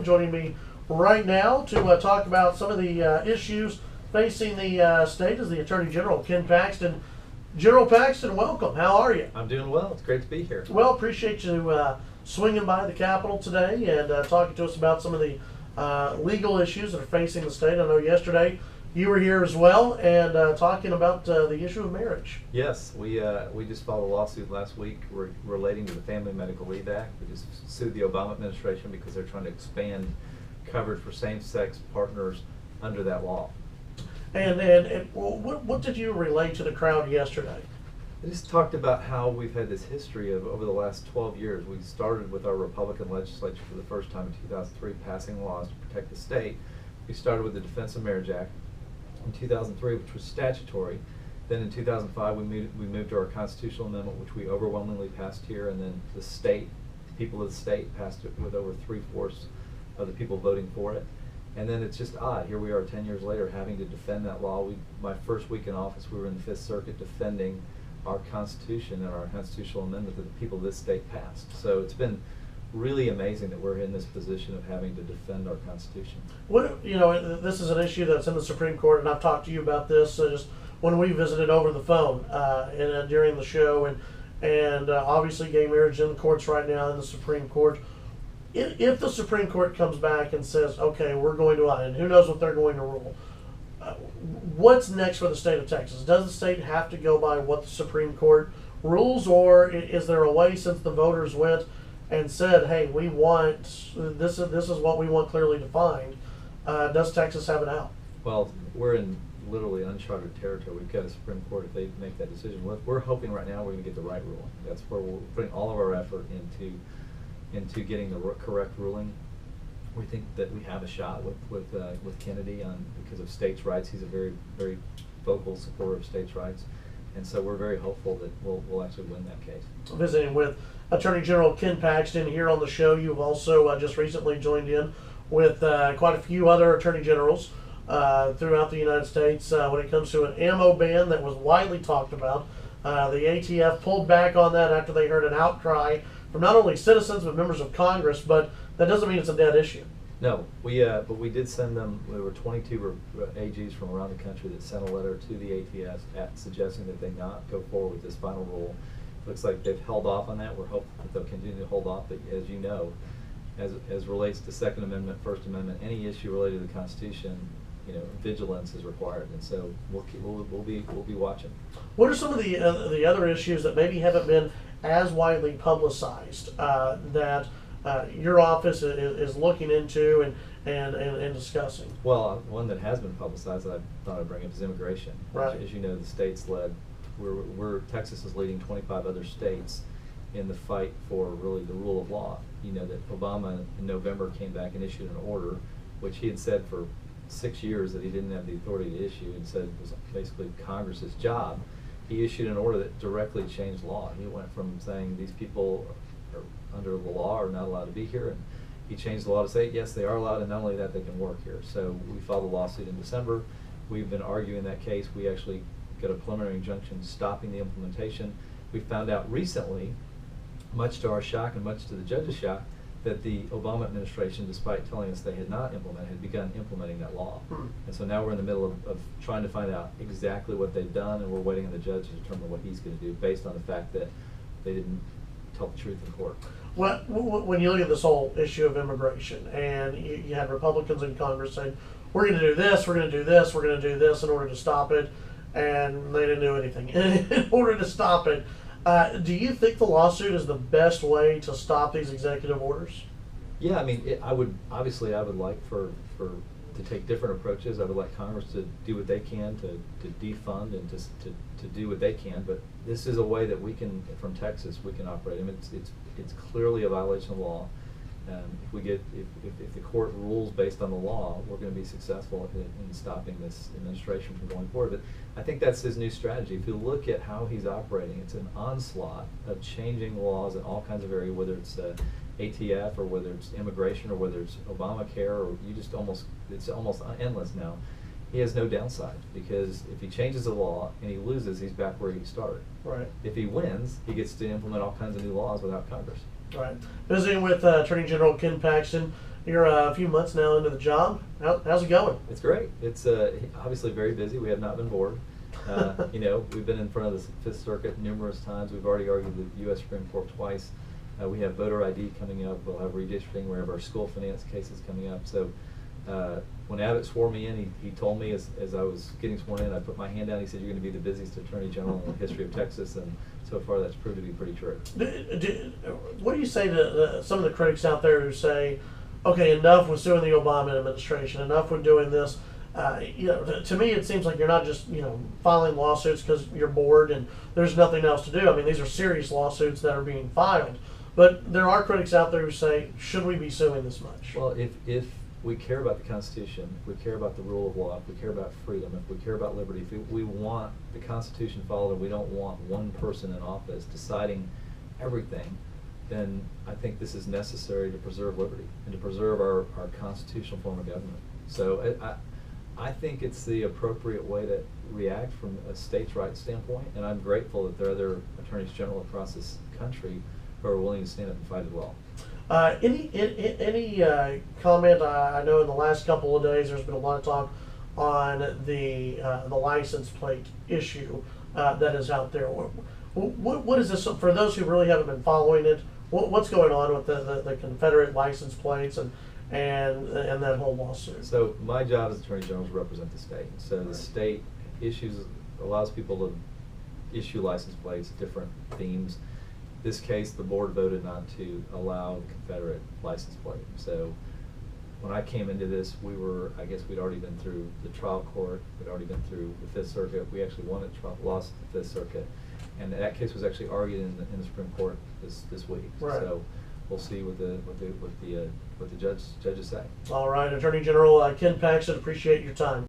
Joining me right now to talk about some of the issues facing the state is the Attorney General Ken Paxton. General Paxton, welcome. How are you? I'm doing well. It's great to be here. Well, appreciate you swinging by the Capitol today and talking to us about some of the legal issues that are facing the state. I know yesterday you were here as well and talking about the issue of marriage. Yes, we just filed a lawsuit last week relating to the Family Medical Leave Act. We just sued the Obama administration because they're trying to expand coverage for same-sex partners under that law. And what did you relay to the crowd yesterday? I just talked about how we've had this history of over the last 12 years. We started with our Republican legislature for the first time in 2003 passing laws to protect the state. We started with the Defense of Marriage Act in 2003, which was statutory. Then in 2005 we moved to our constitutional amendment, which we overwhelmingly passed here, and then the state, people of the state passed it with over 3/4 of the people voting for it. And then it's just odd, here we are 10 years later having to defend that law. My first week in office we were in the Fifth Circuit defending our Constitution and our constitutional amendment that the people of this state passed. So it's been really amazing that we're in this position of having to defend our Constitution. This is an issue that's in the Supreme Court, and I've talked to you about this just when we visited over the phone and during the show, and obviously gay marriage in the courts right now in the Supreme Court. If the Supreme Court comes back and says, okay, we're going to, and who knows what they're going to rule, what's next for the state of Texas? Does the state have to go by what the Supreme Court rules, or is there a way, since the voters went and said, hey, we want, this is what we want clearly defined, does Texas have an out? Well, we're in literally uncharted territory. We've got a Supreme Court if they make that decision. We're hoping right now we're going to get the right ruling. That's where we're putting all of our effort into getting the correct ruling. We think that we have a shot with Kennedy because of states' rights. He's a very, very vocal supporter of states' rights, and so we're very hopeful that we'll actually win that case. Visiting with Attorney General Ken Paxton here on the show. You've also just recently joined in with quite a few other attorney generals throughout the United States when it comes to an ammo ban that was widely talked about. The ATF pulled back on that after they heard an outcry from not only citizens but members of Congress, but that doesn't mean it's a dead issue. No, but we did send them. There were 22 AGs from around the country that sent a letter to the ATF suggesting that they not go forward with this final rule. Looks like they've held off on that. We're hoping that they'll continue to hold off. But as you know, as relates to Second Amendment, First Amendment, any issue related to the Constitution, vigilance is required, and so we'll be watching. What are some of the other issues that maybe haven't been as widely publicized that your office is looking into and discussing? Well, one that has been publicized that I thought I'd bring up is immigration. Right. As you know, the states led. Texas is leading 25 other states in the fight for really the rule of law. You know that Obama in November came back and issued an order, which he had said for 6 years that he didn't have the authority to issue, and said it was basically Congress's job. He issued an order that directly changed law. He went from saying these people are under the law are not allowed to be here, and he changed the law to say yes, they are allowed, and not only that, they can work here. So we filed a lawsuit in December. We've been arguing that case. We actually got a preliminary injunction stopping the implementation. We found out recently, much to our shock and much to the judge's shock, that the Obama administration, despite telling us they had not implemented, had begun implementing that law. And so now we're in the middle of trying to find out exactly what they've done, and we're waiting on the judge to determine what he's going to do based on the fact that they didn't tell the truth in court. Well, when you look at this whole issue of immigration, and you had Republicans in Congress saying, we're going to do this, we're going to do this, we're going to do this in order to stop it, and they didn't do anything in order to stop it. Do you think the lawsuit is the best way to stop these executive orders? Yeah, I mean, I would like to take different approaches. I would like Congress to do what they can to defund and to do what they can. But this is a way that we can, from Texas, we can operate. I mean, it's clearly a violation of law. If the court rules based on the law, we're going to be successful in stopping this administration from going forward. But I think that's his new strategy. If you look at how he's operating, it's an onslaught of changing laws in all kinds of areas, whether it's ATF or whether it's immigration or whether it's Obamacare, or it's almost endless now. He has no downside, because if he changes the law and he loses, he's back where he started. Right. If he wins, he gets to implement all kinds of new laws without Congress. Right. Visiting with Attorney General Ken Paxton. You're a few months now into the job. How's it going? It's great. It's obviously very busy. We have not been bored. We've been in front of the Fifth Circuit numerous times. We've already argued with the U.S. Supreme Court twice. We have voter ID coming up. We'll have redistricting. We have our school finance cases coming up. So when Abbott swore me in, he told me as I was getting sworn in, I put my hand down. He said, "You're going to be the busiest Attorney General in the history of Texas," and so far that's proved to be pretty true. What do you say to some of the critics out there who say, okay, enough with suing the Obama administration, enough with doing this? To me, it seems like you're not just filing lawsuits because you're bored and there's nothing else to do. I mean, these are serious lawsuits that are being filed. But there are critics out there who say, should we be suing this much? Well, if we care about the Constitution, if we care about the rule of law, if we care about freedom, if we care about liberty, if we want the Constitution followed and we don't want one person in office deciding everything, then I think this is necessary to preserve liberty and to preserve our constitutional form of government. So I think it's the appropriate way to react from a states' rights standpoint, and I'm grateful that there are other attorneys general across this country who are willing to stand up and fight as well. Any comment? I know in the last couple of days there's been a lot of talk on the license plate issue that is out there. What is this for those who really haven't been following it? What's going on with the Confederate license plates and that whole lawsuit? So my job as Attorney General is to represent the state. So the state allows people to issue license plates, different themes. This case, the board voted not to allow the Confederate license plate. So when I came into this, we'd already been through the trial court. We'd already been through the Fifth Circuit. We actually won at trial, lost the Fifth Circuit, and that case was actually argued in the Supreme Court this week. Right. So we'll see what the judges say. All right, Attorney General Ken Paxton, appreciate your time.